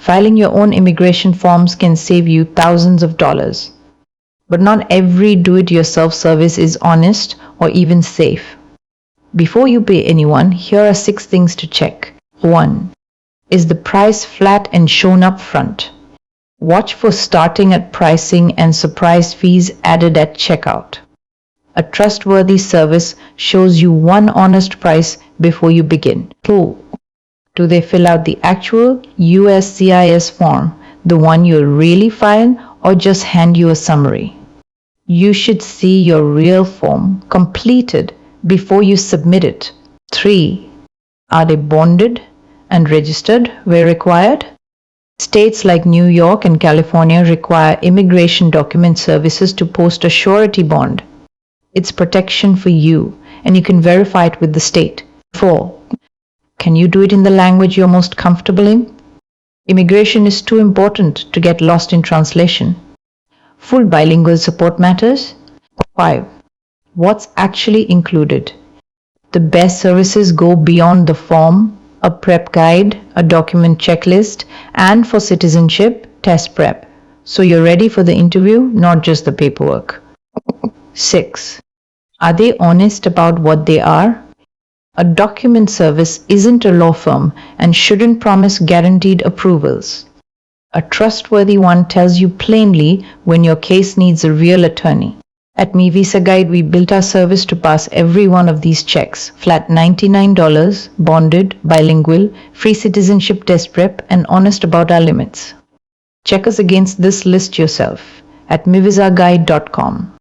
Filing your own immigration forms can save you thousands of dollars. But not every do-it-yourself service is honest or even safe. Before you pay anyone, here are 6 things to check. 1. Is the price flat and shown up front? Watch for starting at pricing and surprise fees added at checkout. A trustworthy service shows you one honest price before you begin. 2. Do they fill out the actual USCIS form, the one you'll really file, or just hand you a summary? You should see your real form completed before you submit it. 3. Are they bonded and registered where required? States like New York and California require immigration document services to post a surety bond. It's protection for you, and you can verify it with the state. 4. Can you do it in the language you're most comfortable in? Immigration is too important to get lost in translation. Full bilingual support matters. 5. What's actually included? The best services go beyond the form, a prep guide, a document checklist, and for citizenship, test prep. So you're ready for the interview, not just the paperwork. 6. Are they honest about what they are? A document service isn't a law firm and shouldn't promise guaranteed approvals. A trustworthy one tells you plainly when your case needs a real attorney. At MiVisaGuide, we built our service to pass every one of these checks. Flat $99, bonded, bilingual, free citizenship test prep, and honest about our limits. Check us against this list yourself at MiVisaGuide.com.